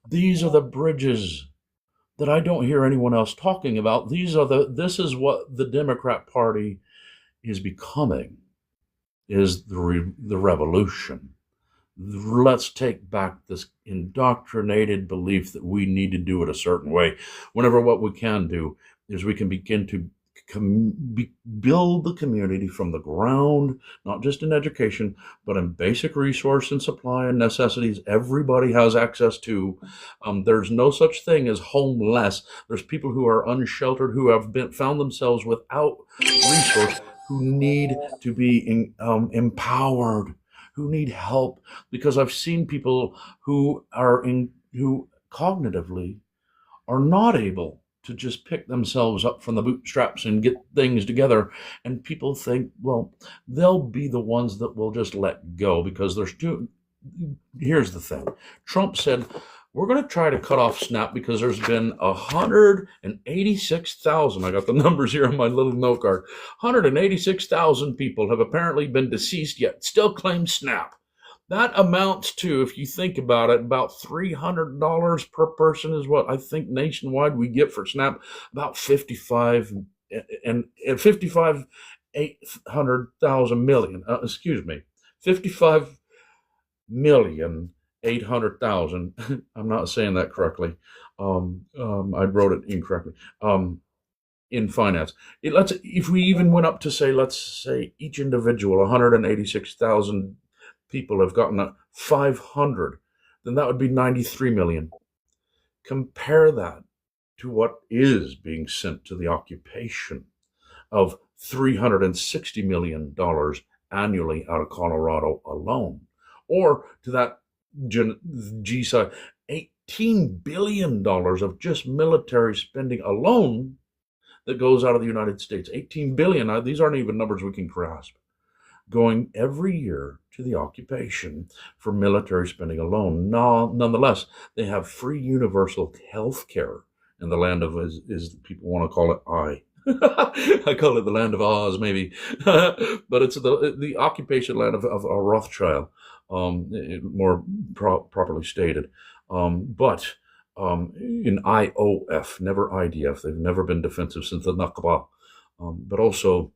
these are the bridges that I don't hear anyone else talking about. This is what the Democrat Party is becoming, is the revolution. Let's take back this indoctrinated belief that we need to do it a certain way, whenever what we can do is we can begin to build the community from the ground, not just in education, but in basic resource and supply and necessities everybody has access to. There's no such thing as homeless. There's people who are unsheltered, who have found themselves without resource, who need to be empowered, who need help, because I've seen people who cognitively are not able to just pick themselves up from the bootstraps and get things together. And people think, well, they'll be the ones that will just let go because there's too. Here's the thing. Trump said, we're going to try to cut off SNAP because there's been 186,000. I got the numbers here on my little note card. 186,000 people have apparently been deceased yet still claim SNAP. That amounts to, if you think about it, about $300 per person is what I think nationwide we get for SNAP. About 55,800,000. I'm not saying that correctly. I wrote it incorrectly. In finance, if we even went up to let's say each individual, 186,000 people have gotten 500, then that would be 93 million. Compare that to what is being sent to the occupation of $360 million annually out of Colorado alone, or to that G-side, $18 billion of just military spending alone that goes out of the United States. 18 billion. Now, these aren't even numbers we can grasp. Going every year to the occupation for military spending alone. Nonetheless, they have free universal health care in the land of, as people want to call it, I call it the land of Oz, maybe. But it's the occupation land of Rothschild, more properly stated. But in IOF, never IDF. They've never been defensive since the Nakba. But also,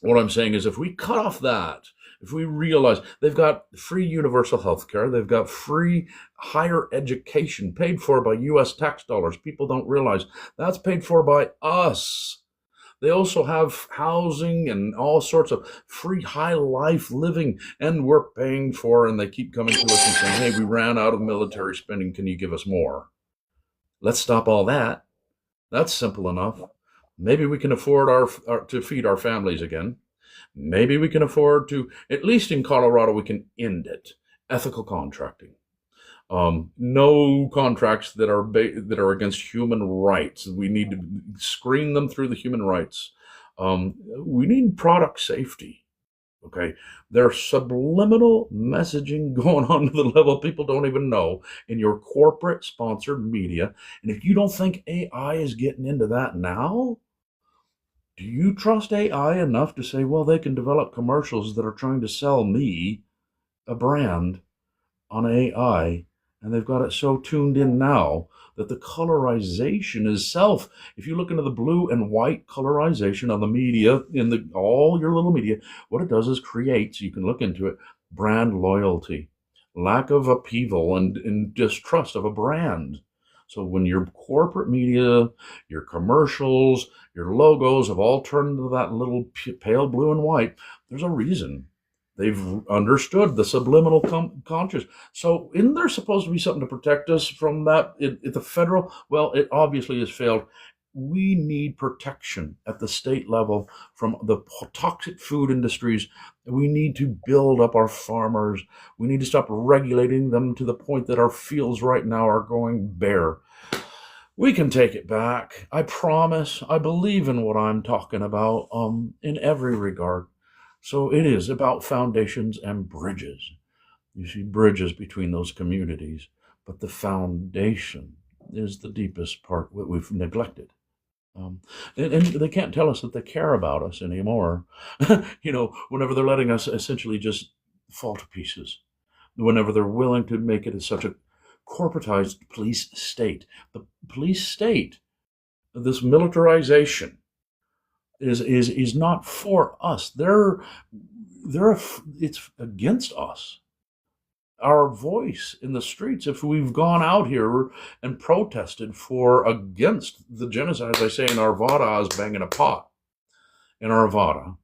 what I'm saying is if we cut off that, if we realize they've got free universal health care, they've got free higher education paid for by U.S. tax dollars. People don't realize that's paid for by us. They also have housing and all sorts of free high life living, and we're paying for, and they keep coming to us and saying, hey, we ran out of military spending. Can you give us more? Let's stop all that. That's simple enough. Maybe we can afford to feed our families again. Maybe we can afford to, at least in Colorado, we can end it. Ethical contracting. No contracts that are against human rights. We need to screen them through the human rights. We need product safety. Okay, there's subliminal messaging going on to the level people don't even know in your corporate sponsored media. And if you don't think AI is getting into that now, do you trust AI enough to say, well, they can develop commercials that are trying to sell me a brand on AI, and they've got it so tuned in now that the colorization itself, if you look into the blue and white colorization on the media, in all your little media, what it does is creates, you can look into it, brand loyalty, lack of upheaval and distrust of a brand. So when your corporate media, your commercials, your logos have all turned into that little pale blue and white, there's a reason. They've understood the subliminal conscious. So isn't there supposed to be something to protect us from that at the federal? Well, it obviously has failed. We need protection at the state level from the toxic food industries. We need to build up our farmers. We need to stop regulating them to the point that our fields right now are going bare. We can take it back. I promise. I believe in what I'm talking about in every regard. So it is about foundations and bridges. You see bridges between those communities, but the foundation is the deepest part that we've neglected. And they can't tell us that they care about us anymore, whenever they're letting us essentially just fall to pieces, whenever they're willing to make it as such a corporatized police state. The police state, this militarization, is not for us. It's against us. Our voice in the streets, if we've gone out here and protested against the genocide, as I say in Arvada, is banging a pot. in Arvada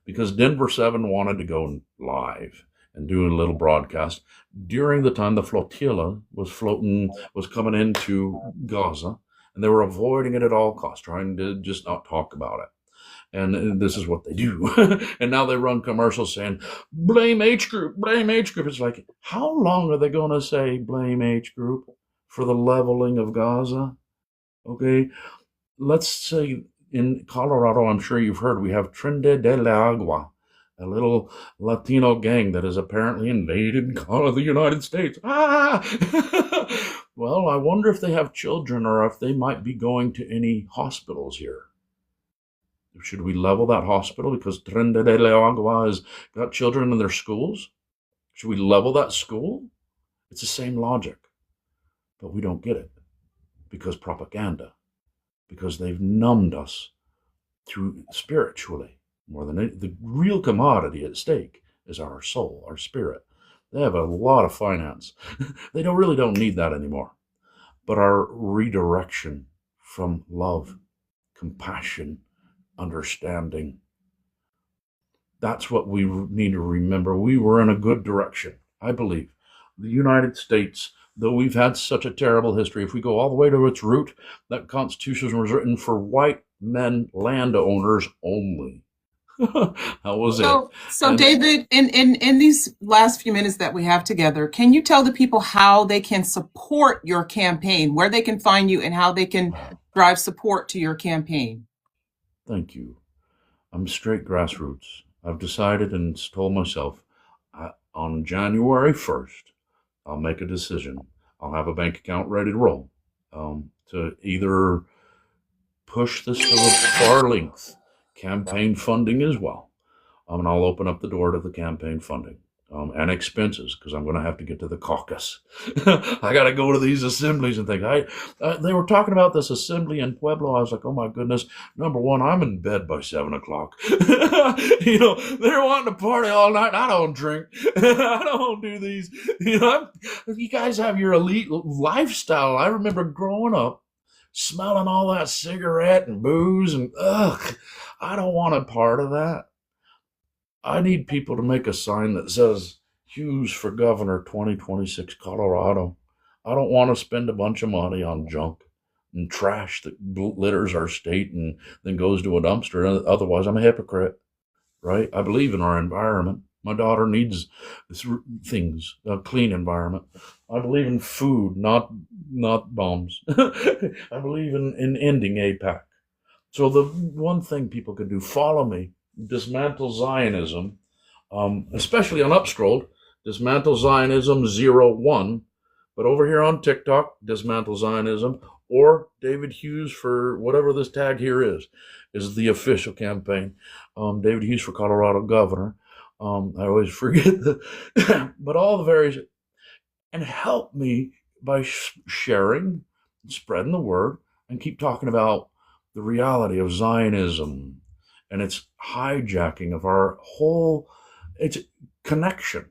because Denver 7 wanted to go live and do a little broadcast during the time the flotilla was coming into Gaza, and they were avoiding it at all costs, trying to just not talk about it. And this is what they do. And now they run commercials saying, blame H group, blame H group. It's like, how long are they going to say blame H group for the leveling of Gaza? Okay, let's say in Colorado, I'm sure you've heard, we have Trinidad del Agua, a little Latino gang that has apparently invaded the United States. Ah! Well, I wonder if they have children or if they might be going to any hospitals here. Should we level that hospital because Trinidad del Agua has got children in their schools? Should we level that school? It's the same logic, but we don't get it because propaganda, because they've numbed us through spiritually more than the real commodity at stake is our soul, our spirit. They have a lot of finance. They really don't need that anymore. But our redirection from love, compassion, understanding, that's what we need to remember. We were in a good direction, I believe. The United States, though we've had such a terrible history, if we go all the way to its root, that Constitution was written for white men, landowners only. That was it. So David, in these last few minutes that we have together, can you tell the people how they can support your campaign, where they can find you, and how they can drive support to your campaign? Thank you. I'm straight grassroots. I've decided and told myself on January 1st, I'll make a decision. I'll have a bank account ready to roll to either push this to the far length, campaign funding as well. And I'll open up the door to the campaign funding and expenses because I'm going to have to get to the caucus. I got to go to these assemblies and things. They were talking about this assembly in Pueblo. I was like, oh my goodness. Number one, I'm in bed by 7 o'clock. They're wanting to party all night. I don't drink. I don't do these. You guys have your elite lifestyle. I remember growing up smelling all that cigarette and booze and I don't want a part of that. I need people to make a sign that says Hughes for Governor 2026 Colorado. I don't want to spend a bunch of money on junk and trash that litters our state and then goes to a dumpster. Otherwise, I'm a hypocrite, right? I believe in our environment. My daughter needs things, a clean environment. I believe in food, not bombs. I believe in ending APAC. So the one thing people can do, follow me. Dismantle Zionism, especially on Upscrolled, Dismantle Zionism 01, but over here on TikTok, Dismantle Zionism, or David Hughes for whatever this tag here is the official campaign. David Hughes for Colorado Governor. I always forget but all the various, and help me by sharing, spreading the word, and keep talking about the reality of Zionism and its hijacking of our whole, its connection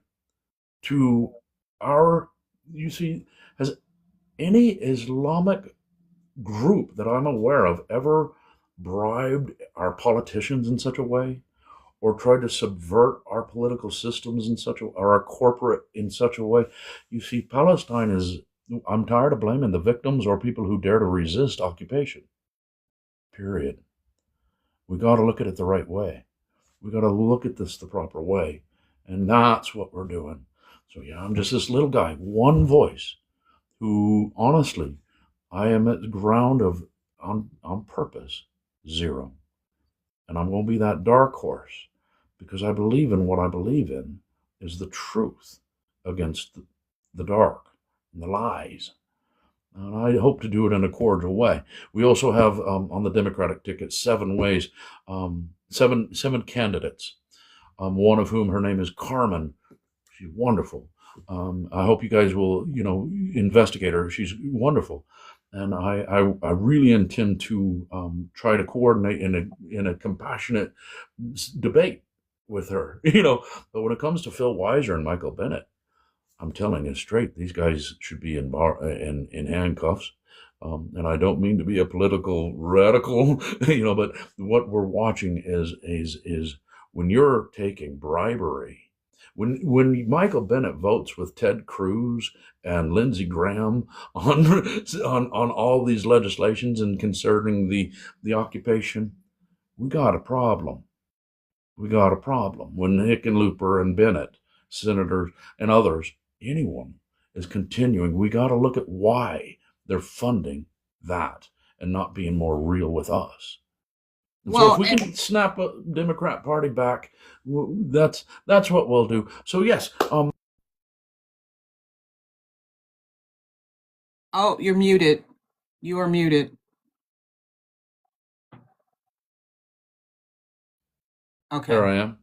to our, you see, has any Islamic group that I'm aware of ever bribed our politicians in such a way or tried to subvert our political systems in such a, or our corporate in such a way? You see, Palestine is, I'm tired of blaming the victims or people who dare to resist occupation, period. We got to look at it the right way. We got to look at this the proper way. And that's what we're doing. So yeah, I'm just this little guy, one voice, who honestly, I am at the ground of, on purpose, 0. And I'm going to be that dark horse because I believe in what I believe in is the truth against the dark and the lies. And I hope to do it in a cordial way. We also have on the Democratic ticket 7 ways, seven candidates, one of whom her name is Carmen. She's wonderful. I hope you guys will, investigate her. She's wonderful. And I really intend to try to coordinate in a compassionate debate with her. But when it comes to Phil Weiser and Michael Bennett, I'm telling you straight, these guys should be in handcuffs. And I don't mean to be a political radical, but what we're watching is when you're taking bribery. When Michael Bennet votes with Ted Cruz and Lindsey Graham on all these legislations and concerning the occupation, we got a problem. We got a problem. When Hickenlooper and Bennett, senators and others, anyone is continuing, we got to look at why they're funding that and not being more real with us. And so if we can snap a Democrat Party back, that's what we'll do. So yes. Oh, you're muted. You are muted. Okay. There I am.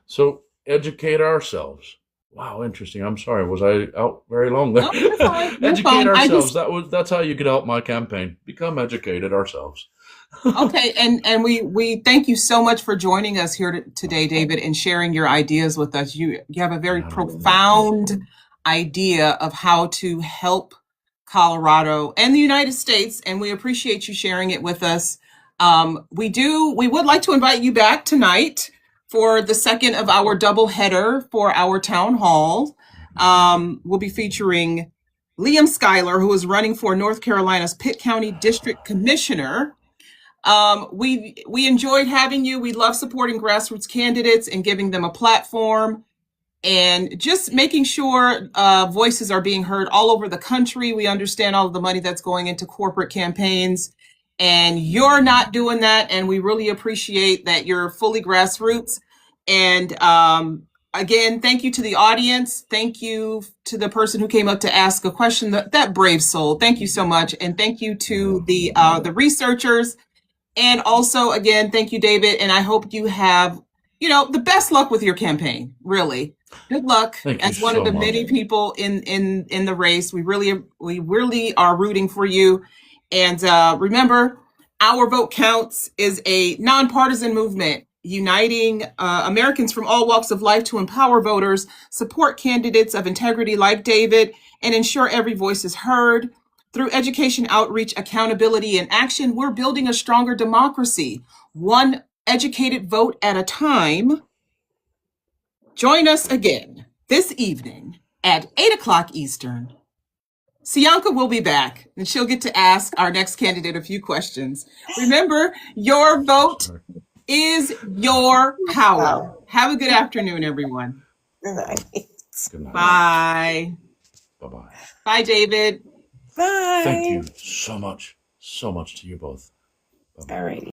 So educate ourselves. Wow, interesting. I'm sorry. Was I out very long there? No, you're fine. You're Educate fine. ourselves. That's how you could help my campaign. Become educated ourselves. Okay, and we thank you so much for joining us here today, David, and sharing your ideas with us. You have a very profound idea of how to help Colorado and the United States, and we appreciate you sharing it with us. We would like to invite you back tonight for the second of our double header for our town hall. We'll be featuring Liam Schuyler, who is running for North Carolina's Pitt County District Commissioner. We enjoyed having you. We love supporting grassroots candidates and giving them a platform and just making sure voices are being heard all over the country. We understand all of the money that's going into corporate campaigns, and you're not doing that. And we really appreciate that you're fully grassroots. And again, thank you to the audience. Thank you to the person who came up to ask a question, that brave soul. Thank you so much. And thank you to the researchers. And also, again, thank you, David. And I hope you have, the best luck with your campaign. Really, good luck. As one of the many people in the race, we really are rooting for you. And remember, Our Vote Counts is a nonpartisan movement uniting Americans from all walks of life to empower voters, support candidates of integrity like David, and ensure every voice is heard. Through education, outreach, accountability, and action, we're building a stronger democracy, one educated vote at a time. Join us again this evening at 8 o'clock Eastern. Sianca will be back, and she'll get to ask our next candidate a few questions. Remember, your vote is your power. Have a good afternoon, everyone. Good night. Good night. Bye. Bye-bye. Bye, David. Bye. Thank you so much to you both. Bye-bye. All righty.